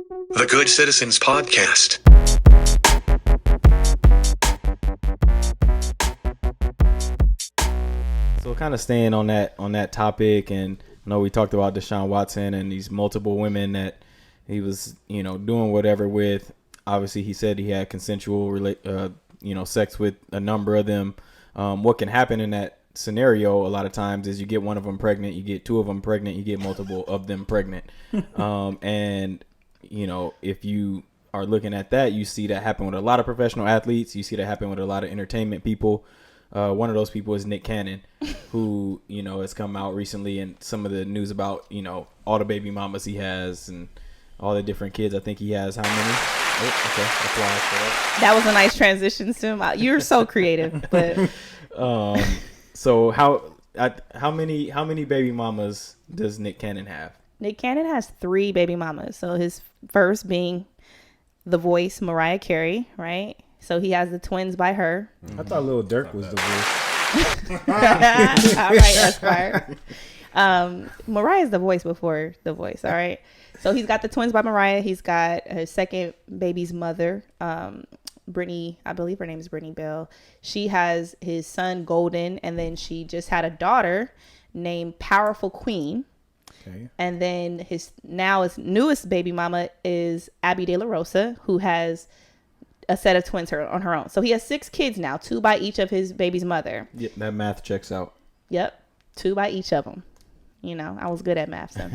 The Good Citizens Podcast. So kind of staying on that topic, and I know we talked about Deshaun Watson and these multiple women that he was, doing whatever with. Obviously, he said he had consensual sex with a number of them. What can happen in that scenario a lot of times is you get one of them pregnant, you get two of them pregnant, you get multiple of them pregnant. And if you are looking at that, you see that happen with a lot of professional athletes. You see that happen with a lot of entertainment people. One of those people is Nick Cannon, who, has come out recently, and some of the news about, all the baby mamas he has and all the different kids. I think he has how many? Oh, okay. Applause for that. That was a nice transition, Sim. You're so creative, but so how many baby mamas does Nick Cannon have? Nick Cannon has 3 baby mamas. So his first being the voice, Mariah Carey, right? So he has the twins by her. I thought Lil Durk was the voice. All right, Esquire. Mariah's the voice before the voice. All right. So he's got the twins by Mariah. He's got his second baby's mother, Brittany. I believe her name is Brittany Bell. She has his son Golden, and then she just had a daughter named Powerful Queen. Okay. And then his newest baby mama is Abby De La Rosa, who has a set of twins on her own. So he has 6 kids now, 2 by each of his baby's mother. Yeah, that math checks out. Yep. 2 by each of them. I was good at math. So,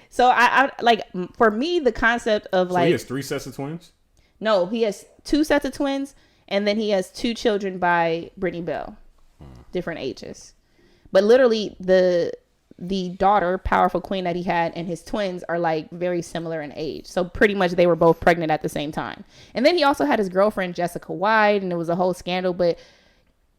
so I like, for me, the concept of he has 3 sets of twins? No, he has 2 sets of twins, and then he has 2 children by Brittany Bell, different ages. But literally the daughter, Powerful Queen, that he had, and his twins are like very similar in age. So pretty much they were both pregnant at the same time. And then he also had his girlfriend, Jessica White, and it was a whole scandal. But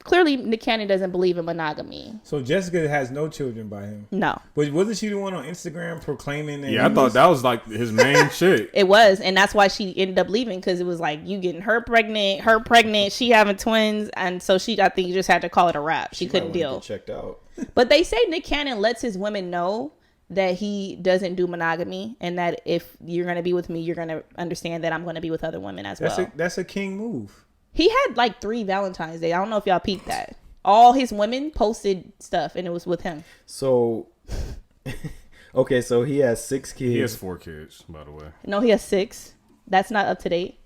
clearly Nick Cannon doesn't believe in monogamy. So Jessica has no children by him? No. But wasn't she the one on Instagram proclaiming that? Yeah, I thought that was like his main shit. It was. And that's why she ended up leaving, because it was like, you getting her pregnant, she having twins. And so I think, just had to call it a wrap. She couldn't deal. Checked out. But they say Nick Cannon lets his women know that he doesn't do monogamy, and that if you're going to be with me, you're going to understand that I'm going to be with other women as well. That's a king move. He had like 3 Valentine's Day. I don't know if y'all peeped that. All his women posted stuff, and it was with him. So, okay, so he has 6 kids. He has 4 kids, by the way. No, he has 6. That's not up to date.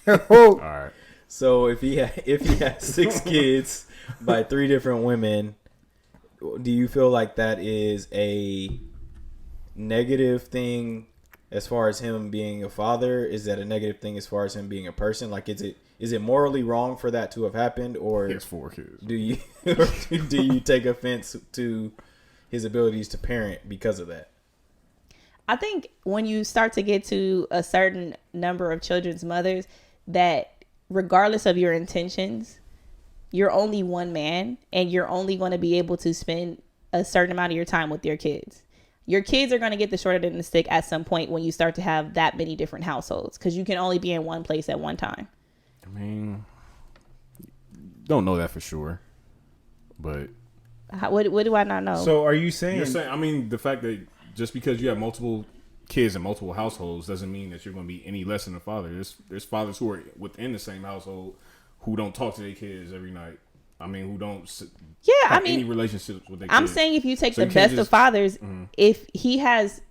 All right. So if he has 6 kids by 3 different women, do you feel like that is a negative thing as far as him being a father? Is that a negative thing as far as him being a person? Like, is it morally wrong for that to have happened, or he has 4 kids? Do you take offense to his abilities to parent because of that? I think when you start to get to a certain number of children's mothers, that regardless of your intentions, you're only one man, and you're only going to be able to spend a certain amount of your time with your kids. Your kids are going to get the short end of the stick at some point when you start to have that many different households, because you can only be in one place at one time. I mean, don't know that for sure, but what do I not know? So are you saying? You're saying, I mean, the fact that just because you have multiple kids in multiple households doesn't mean that you're going to be any less than a father. There's fathers who are within the same household who don't talk to their kids every night. I mean, who don't have any relationships with their kids. I'm saying, if you take the best of fathers, if he has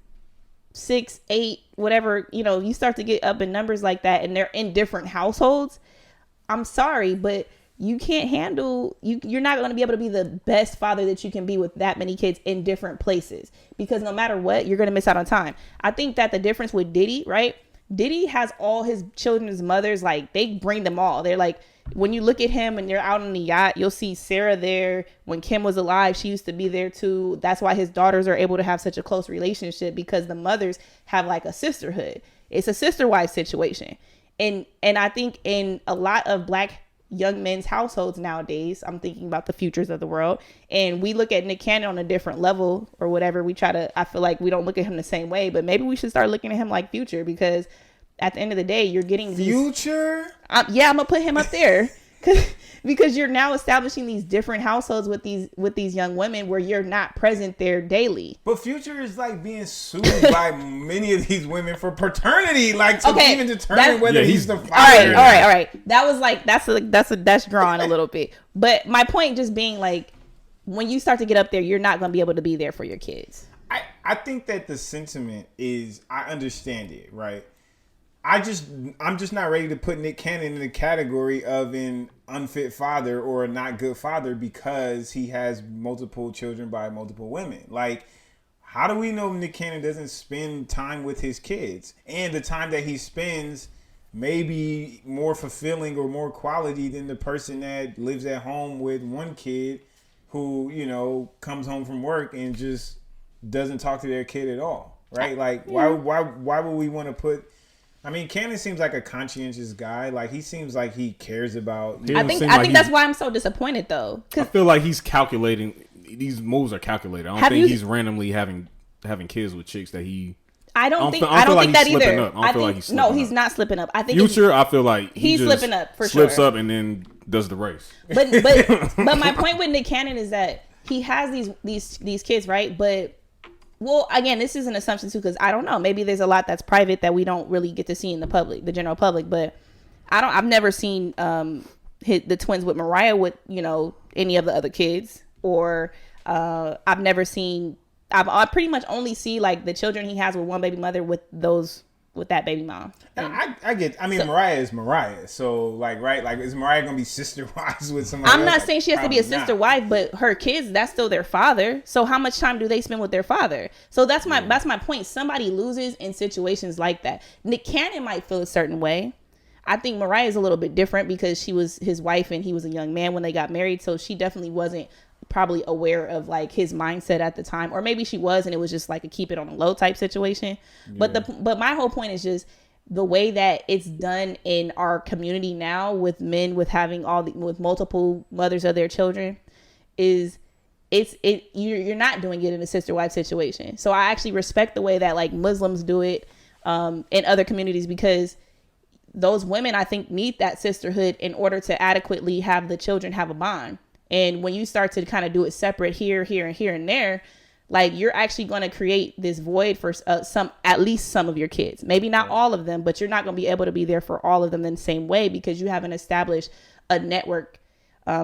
6, 8, whatever, you start to get up in numbers like that, and they're in different households, I'm sorry, but you can't handle, you're not going to be able to be the best father that you can be with that many kids in different places, because no matter what, you're going to miss out on time. I think that the difference with Diddy, right? Diddy has all his children's mothers, like, they bring them all. They're like, when you look at him and you're out on the yacht, you'll see Sarah there. When Kim was alive, she used to be there too. That's why his daughters are able to have such a close relationship, because the mothers have like a sisterhood. It's a sister-wife situation. And I think in a lot of Black young men's households nowadays, I'm thinking about the futures of the world, and we look at Nick Cannon on a different level or whatever. I feel like we don't look at him the same way, but maybe we should start looking at him like Future, because at the end of the day, you're getting Future. Yeah, I'm gonna put him up there. because you're now establishing these different households with these young women where you're not present there daily. But Future is like being sued by many of these women for paternity, like to even determine whether he's the father. All right. That was like that's drawn a little bit. But my point just being like, when you start to get up there, you're not going to be able to be there for your kids. I think that the sentiment is, I understand it, right? I'm just not ready to put Nick Cannon in the category of an unfit father or a not good father because he has multiple children by multiple women. Like, how do we know Nick Cannon doesn't spend time with his kids? And the time that he spends may be more fulfilling or more quality than the person that lives at home with one kid who, you know, comes home from work and just doesn't talk to their kid at all, right? Like, why would we want to put... I mean, Cannon seems like a conscientious guy. Like, he seems like he cares about... I think that's why I'm so disappointed, though. I feel like he's calculating. These moves are calculated. I don't think he's randomly having kids with chicks that he... I don't think that either. I feel like he's slipping up. He's not slipping up. I think Future, I feel like he's slipping up for sure. Slips up and then does the race. But my point with Nick Cannon is that he has these kids, right? But... Well, again, this is an assumption too, because I don't know. Maybe there's a lot that's private that we don't really get to see in the public, the general public. But I've never seen the twins with Mariah with, you know, any of the other kids, or I've never seen. I pretty much only see like the children he has with one baby mother with that baby mom. Mariah is Mariah. So like, right, like, is Mariah gonna be sister wives with somebody I'm else? not like, saying she has to be a sister wife, but her kids, that's still their father. So how much time do they spend with their father? So that's my point. Somebody loses in situations like that. Nick Cannon might feel a certain way. I think Mariah is a little bit different because she was his wife and he was a young man when they got married. So she definitely wasn't probably aware of like his mindset at the time, or maybe she was and it was just like a keep it on the low type situation. Yeah. But my whole point is just the way that it's done in our community now with men with having with multiple mothers of their children is you're not doing it in a sister wife situation. So I actually respect the way that like Muslims do it in other communities, because those women, I think, need that sisterhood in order to adequately have the children have a bond. And when you start to kind of do it separate here, and there, like, you're actually going to create this void for at least some of your kids. Maybe not all of them, but you're not going to be able to be there for all of them in the same way because you haven't established a network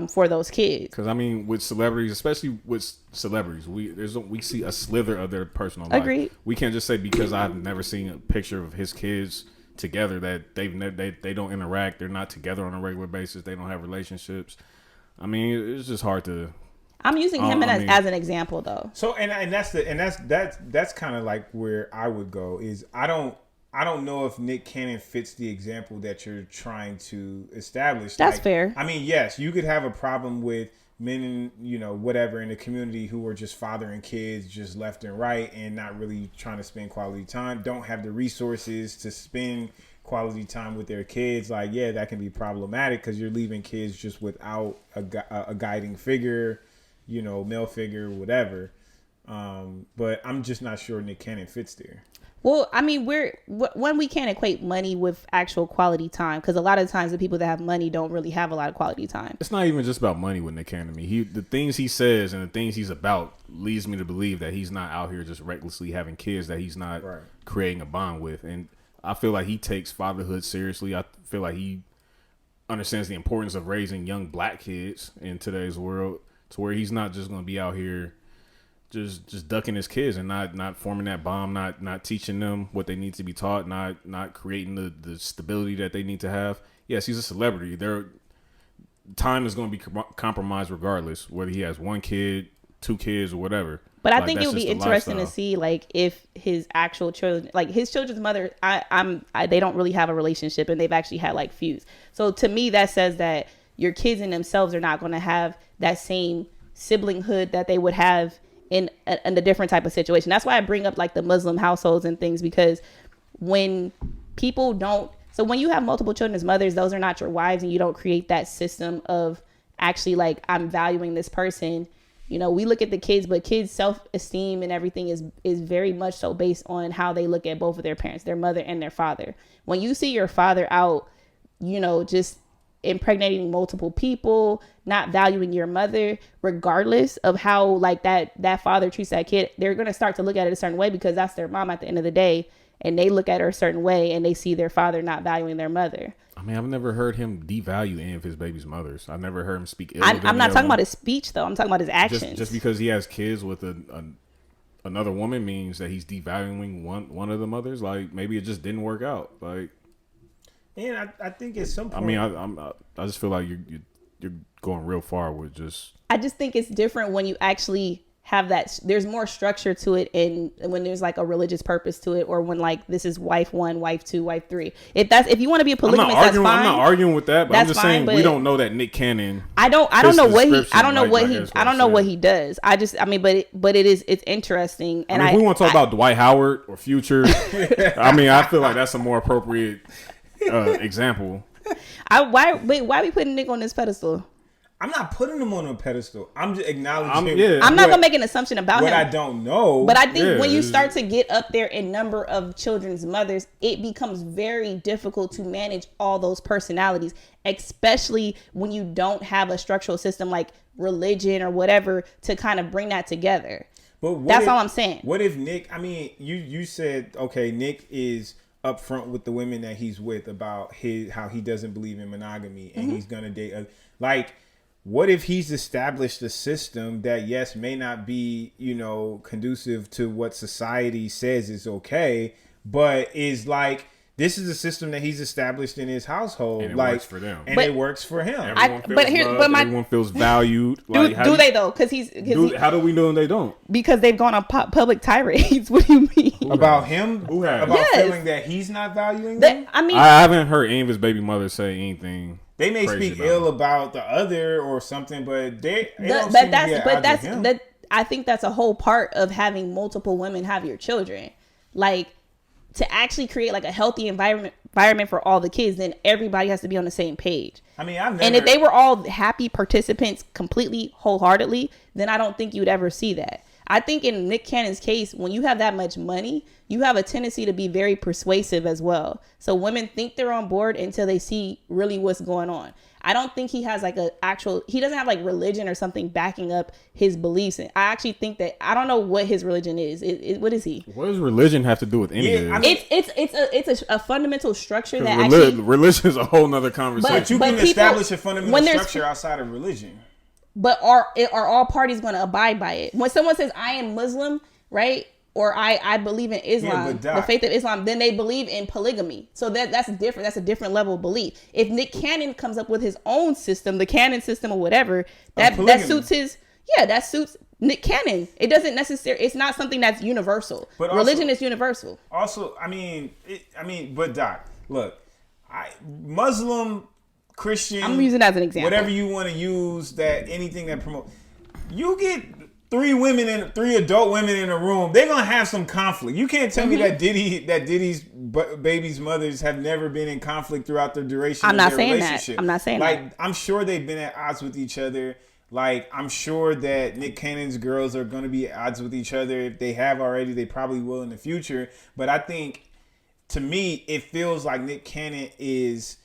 for those kids. Because I mean, with celebrities, especially with celebrities, we see a slither of their personal life. Agreed. We can't just say because I've never seen a picture of his kids together that they don't interact. They're not together on a regular basis. They don't have relationships. I mean, it's just hard to. I'm using him as an example, though. So that's kind of like where I would go is I don't know if Nick Cannon fits the example that you're trying to establish. That's fair. I mean, yes, you could have a problem with men in, you know, whatever in the community who are just fathering kids just left and right and not really trying to spend quality time, don't have the resources to spend quality time with their kids. Like, yeah, that can be problematic because you're leaving kids just without a guiding figure, you know, male figure, whatever. But I'm just not sure Nick Cannon fits there. Well, I mean, we can't equate money with actual quality time, because a lot of times the people that have money don't really have a lot of quality time. It's not even just about money with Nick Cannon. The things he says and the things he's about leads me to believe that he's not out here just recklessly having kids that he's not creating a bond with. And I feel like he takes fatherhood seriously. I feel like he understands the importance of raising young black kids in today's world, to where he's not just going to be out here just ducking his kids and not forming that bond, not teaching them what they need to be taught, not creating the stability that they need to have. Yes, he's a celebrity. Their time is going to be compromised regardless, whether he has one kid, two kids, or whatever. But I think it would be interesting to see, like, if his actual children, like his children's mother, they don't really have a relationship, and they've actually had like feuds. So to me, that says that your kids in themselves are not going to have that same siblinghood that they would have in a different type of situation. That's why I bring up like the Muslim households and things, because when people don't, so when you have multiple children as mothers, those are not your wives, and you don't create that system of actually like, I'm valuing this person. You know, we look at the kids, but kids' self-esteem and everything is very much so based on how they look at both of their parents, their mother and their father. When you see your father out, you know, just impregnating multiple people, not valuing your mother, regardless of how like that father treats that kid, they're going to start to look at it a certain way because that's their mom at the end of the day. And they look at her a certain way and they see their father not valuing their mother. I mean, I've never heard him devalue any of his baby's mothers. I've never heard him speak ill. I'm not talking about his speech, though. I'm talking about his actions. Just because he has kids with another woman means that he's devaluing one of the mothers. Like, maybe it just didn't work out. Like, and I think at some point, I mean, I just feel like you're going real far with just. I just think it's different when you actually have that. There's more structure to it, and when there's like a religious purpose to it, or when like this is wife 1, wife 2, wife 3. If you want to be a polygamist, that's fine. I'm not arguing with that, but I'm just saying we don't know that Nick Cannon. I don't know what he does. But it's interesting, and if we want to talk about Dwight Howard or Future, I mean, I feel like that's a more appropriate example. Why are we putting Nick on this pedestal? I'm not putting him on a pedestal. I'm just acknowledging. I'm not gonna make an assumption about what him. I don't know. But I think when you start to get up there in number of children's mothers, it becomes very difficult to manage all those personalities, especially when you don't have a structural system like religion or whatever to kind of bring that together. But that's all I'm saying. What if Nick? I mean, you said okay, Nick is upfront with the women that he's with about how he doesn't believe in monogamy and he's gonna date like. What if he's established a system that, yes, may not be, conducive to what society says is okay, but is like, this is a system that he's established in his household. And it works for them. And it works for him. Everyone feels valued. Like, do they, though? How do we know they don't? Because they've gone on public tirades. What do you mean? About him? Who has? About feeling that he's not valuing them? I mean, I haven't heard any of his baby mothers say anything. They may speak ill about the other or something, but I think that's a whole part of having multiple women have your children. Like, to actually create like a healthy environment for all the kids, then everybody has to be on the same page. I mean, and if they were all happy participants completely wholeheartedly, then I don't think you'd ever see that. I think in Nick Cannon's case, when you have that much money, you have a tendency to be very persuasive as well. So women think they're on board until they see really what's going on. I don't think he has like he doesn't have like religion or something backing up his beliefs. And I actually think that, I don't know what his religion is. What is he? What does religion have to do with any of this? I mean, it's a fundamental structure that religion is a whole nother conversation. But you can establish a fundamental structure outside of religion. But are all parties going to abide by it? When someone says, I am Muslim, right? Or I believe in Islam, the faith of Islam, then they believe in polygamy. So that's different. That's a different level of belief. If Nick Cannon comes up with his own system, the Cannon system or whatever, that suits Nick Cannon. It doesn't necessarily, it's not something that's universal. But religion is universal. Also, but Doc, look, Muslim, Christian, I'm using that as an example. Whatever you want to use, that anything that promote, you get 3 adult women in a room, they're gonna have some conflict. You can't tell me that Diddy's baby's mothers have never been in conflict throughout the duration of their relationship. I'm not saying that. Like, I'm sure they've been at odds with each other. Like, I'm sure that Nick Cannon's girls are gonna be at odds with each other. If they have already, they probably will in the future. But I think, to me, it feels like Nick Cannon is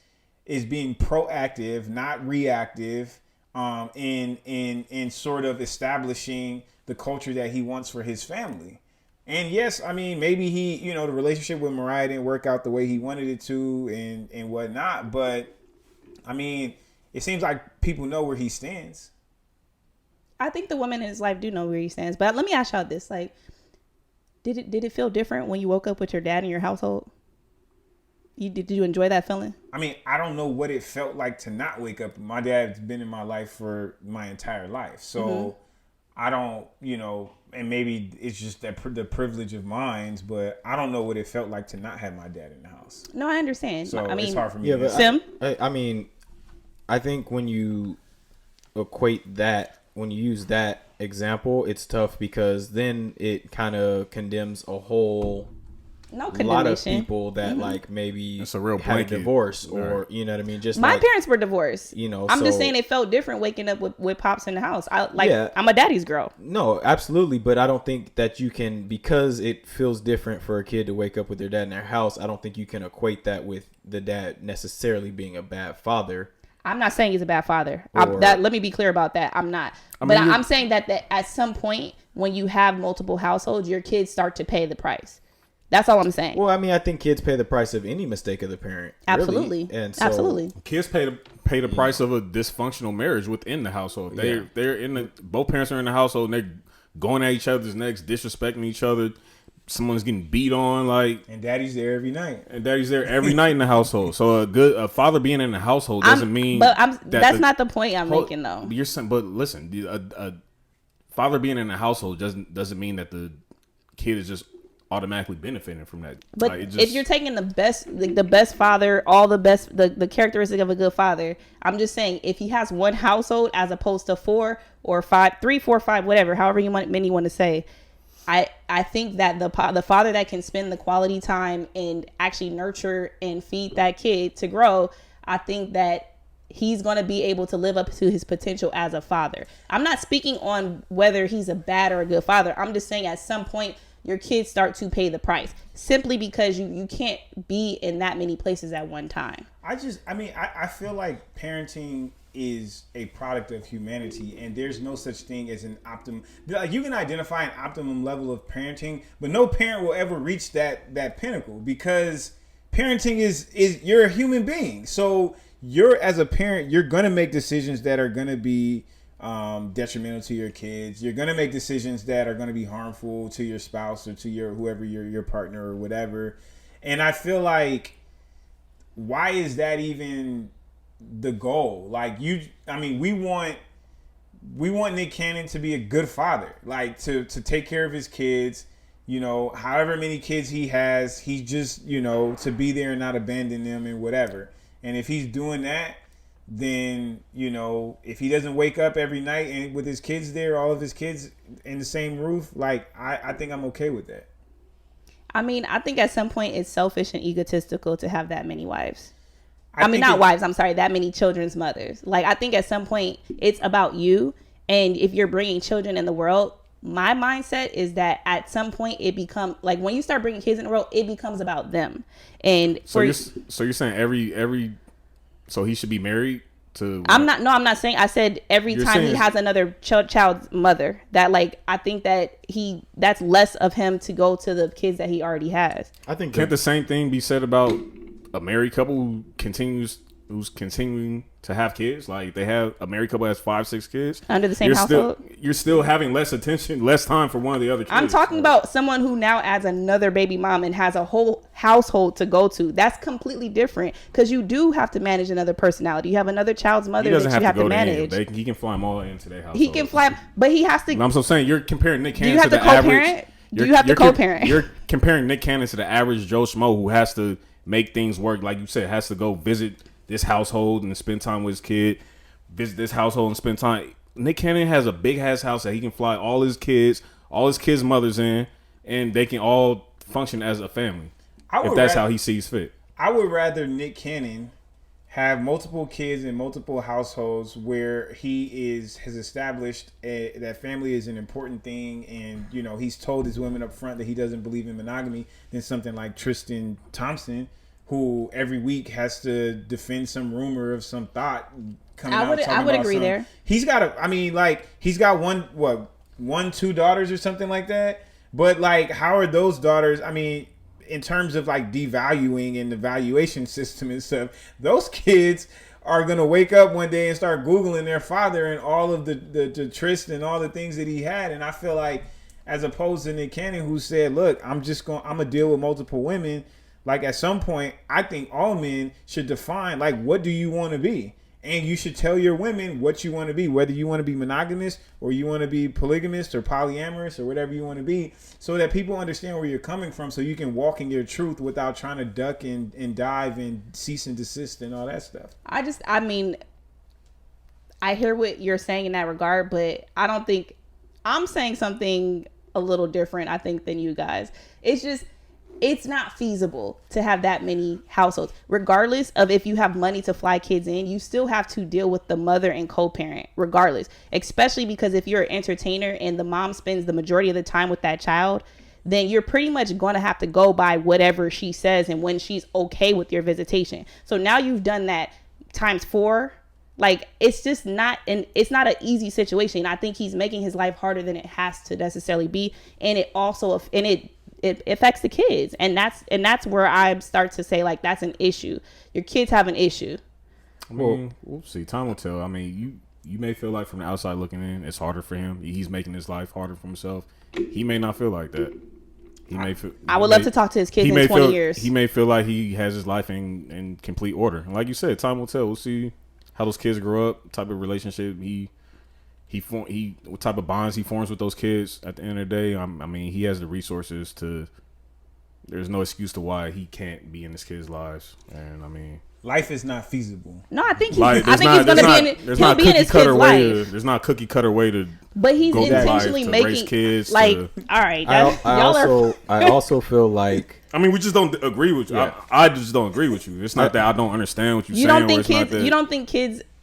being proactive, not reactive. In sort of establishing the culture that he wants for his family. And yes, I mean, maybe the relationship with Mariah didn't work out the way he wanted it to and whatnot, but I mean, it seems like people know where he stands. I think the women in his life do know where he stands, but let me ask y'all this, like, did it feel different when you woke up with your dad in your household? Did you enjoy that feeling? I mean, I don't know what it felt like to not wake up. My dad's been in my life for my entire life. So I don't, and maybe it's just the privilege of mine, but I don't know what it felt like to not have my dad in the house. No, I understand. So I mean, it's hard for me to Sim? I mean, I think when you equate that, when you use that example, it's tough because then it kind of condemns a lot of people that like maybe it's a real had a divorce or you know what I mean. Just my parents were divorced. I'm just so, saying it felt different waking up with pops in the house. I'm a daddy's girl. No, absolutely, but I don't think that you can, because it feels different for a kid to wake up with their dad in their house. I don't think you can equate that with the dad necessarily being a bad father. I'm not saying he's a bad father. Or, Let me be clear about that. I'm not. mean, I'm saying that at some point when you have multiple households, your kids start to pay the price. That's all I'm saying. Well, I mean, I think kids pay the price of any mistake of the parent. Absolutely. Really. And so, absolutely. Kids pay the price of a dysfunctional marriage within the household. They're in the, both parents are in the household and they're going at each other's necks, disrespecting each other. Someone's getting beat on, and daddy's there every night. And daddy's there every night in the household. So a father being in the household doesn't mean. But that's not the point I'm making, though. But listen, a father being in the household doesn't mean that the kid is just automatically benefiting from that. But if you're taking the best father, all the best, the characteristic of a good father, I'm just saying if he has one household as opposed to 4 or 5, 3, 4, 5, whatever, however many you want to say. I think that the father that can spend the quality time and actually nurture and feed that kid to grow, I think that he's going to be able to live up to his potential as a father. I'm not speaking on whether he's a bad or a good father. I'm just saying at some point your kids start to pay the price simply because you can't be in that many places at one time. I feel like parenting is a product of humanity, and there's no such thing as an optimum. Like, you can identify an optimum level of parenting, but no parent will ever reach that pinnacle, because parenting is you're a human being. So as a parent, you're gonna make decisions that are gonna be detrimental to your kids. You're gonna make decisions that are gonna be harmful to your spouse or to whoever your partner or whatever. And I feel like, why is that even the goal? Like, we want Nick Cannon to be a good father, like to take care of his kids, however many kids he has, he just, to be there and not abandon them and whatever. And if he's doing that, then, if he doesn't wake up every night and with his kids there, all of his kids in the same roof, like, I think I'm okay with that. I think at some point it's selfish and egotistical to have that many wives. That many children's mothers. Like, I think at some point it's about you. And if you're bringing children in the world, my mindset is that at some point it becomes like, when you start bringing kids in the world, it becomes about them. And so you're saying so he should be married to? I'm not saying. I said every time he has another child's mother, that, like, I think that that's less of him to go to the kids that he already has. I think can't the same thing be said about a married couple who's continuing to have kids? Like, they have a married couple has 5, 6 kids under the same household. You're still having less attention, less time for one of the other kids. I'm talking about someone who now adds another baby mom and has a whole household to go to. That's completely different, because you do have to manage another personality. You have another child's mother that you have to manage. He can fly them all into their house. He can fly, but he has to. I'm so saying, you're comparing Nick Cannon to the average. Do you have to co-parent? You're comparing Nick Cannon to the average Joe Schmo who has to make things work. Like you said, has to go visit this household and spend time with his kid, visit this household and spend time. Nick Cannon has a big ass house that he can fly all his kids' mothers in, and they can all function as a family. If that's how he sees fit. I would rather Nick Cannon have multiple kids in multiple households where he has established that family is an important thing, and he's told his women up front that he doesn't believe in monogamy, than something like Tristan Thompson, who every week has to defend some rumor of some thought coming out. I would agree there. He's got he's got 1, 2 daughters or something like that. But, like, how are those daughters? In terms of, like, devaluing and the valuation system and stuff, those kids are gonna wake up one day and start Googling their father and all of the tryst and all the things that he had. And I feel like, as opposed to Nick Cannon, who said, "Look, I'm gonna deal with multiple women." Like, at some point, I think all men should define, like, what do you want to be? And you should tell your women what you want to be, whether you want to be monogamous or you want to be polygamous or polyamorous or whatever you want to be, so that people understand where you're coming from, so you can walk in your truth without trying to duck and dive and cease and desist and all that stuff. I hear what you're saying in that regard, but I don't think I'm saying something a little different, I think, than you guys. It's not feasible to have that many households. Regardless of if you have money to fly kids in, you still have to deal with the mother and co-parent regardless. Especially because if you're an entertainer and the mom spends the majority of the time with that child, then you're pretty much going to have to go by whatever she says and when she's okay with your visitation. So now you've done that times 4 Like, it's just not, and it's not an easy situation. I think he's making his life harder than it has to necessarily be, and it also, and it affects the kids, and that's where I start to say, like, that's an issue. Your kids have an issue. I mean, we'll see. Time will tell. I mean, you may feel like from the outside looking in, it's harder for him. He's making his life harder for himself. He may not feel like that. He may feel. I would love to talk to his kids in 20 years. He may feel like he has his life in complete order. And like you said, time will tell. We'll see how those kids grow up, what type of relationship what type of bonds he forms with those kids. At the end of the day, I mean, he has the resources to. There's no excuse to why he can't be in his kids' lives, and I mean, life is not feasible. No, I think he's going to be in his kid's life. There's not a cookie cutter way to. But he's intentionally making kids. Like, all right, I also feel like. I mean, we just don't agree with you. Yeah. I just don't agree with you. It's not that I don't understand what you're saying.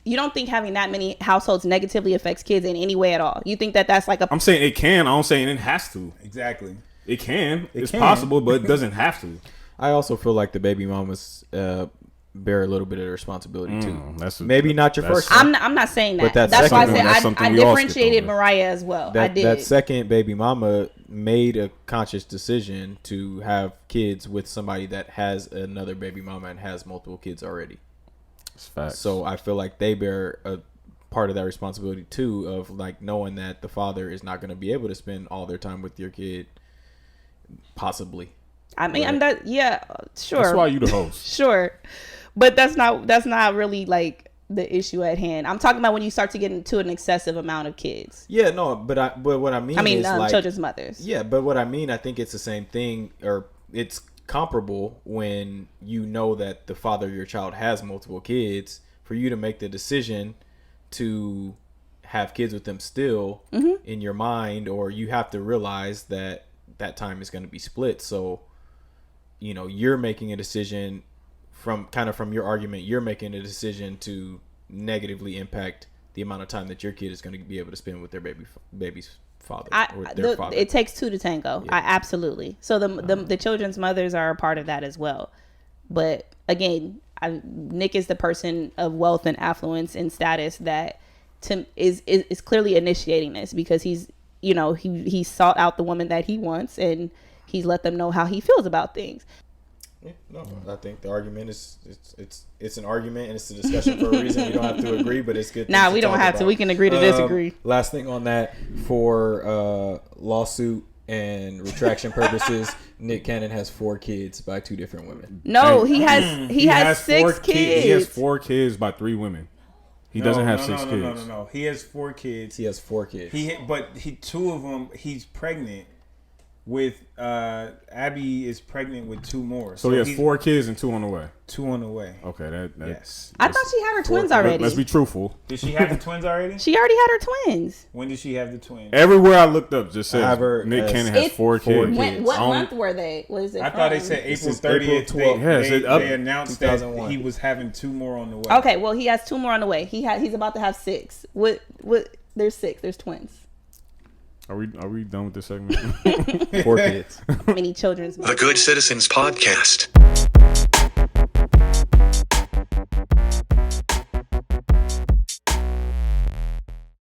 You don't think having that many households negatively affects kids in any way at all? You think that that's like a? I'm saying it can. I'm saying it has to. Exactly. It can. It's possible, but it doesn't have to. I also feel like the baby mamas bear a little bit of responsibility too. Maybe not your first. I'm not saying that. But that's why I said I differentiated Mariah as well. I did. That second baby mama made a conscious decision to have kids with somebody that has another baby mama and has multiple kids already. That's facts. So I feel like they bear a part of that responsibility too, of like knowing that the father is not going to be able to spend all their time with your kid. Possibly. I mean, right? Sure. That's why you the host. Sure. But that's not really like the issue at hand. I'm talking about when you start to get into an excessive amount of kids. Yeah, no, but what I mean is like children's mothers. Yeah, but what I mean, I think it's the same thing, or it's comparable when you know that the father of your child has multiple kids, for you to make the decision to have kids with them still in your mind, or you have to realize that time is going to be split. So, you know, you're making a decision from your argument, you're making a decision to negatively impact the amount of time that your kid is going to be able to spend with their baby's father. Father. It takes two to tango. Yeah. Absolutely. So the children's mothers are a part of that as well. But again, Nick is the person of wealth and affluence and status that is clearly initiating this, because he's, you know, he sought out the woman that he wants, and he's let them know how he feels about things. Yeah, no, I think the argument is it's an argument, and it's a discussion for a reason. We don't have to agree, but it's good. We don't have to. We can agree to disagree. Last thing on that, for lawsuit and retraction purposes, Nick Cannon has 4 kids by 2 different women. No, he has 6 kids. He has 4 kids by 3 women. He doesn't have 6 kids. No. He has 4 kids. He has 4 kids. But 2 of them, he's pregnant with. Abby is pregnant with 2 more. So he has 4 kids and 2 on the way. 2 on the way. Okay, that's. I thought she had her twins already. Let's be truthful. Did she have the twins already? She already had her twins. When did she have the twins? Everywhere I looked up just said Nick Cannon has 4 kids. What month were they? What is it? I thought they said April 30th. They announced that he was having 2 more on the way. Okay, well, he has 2 more on the way. He's about to have 6. What? There's 6. There's twins. Are we done with this segment? 4 kids. Many children's. The Good Citizens Podcast.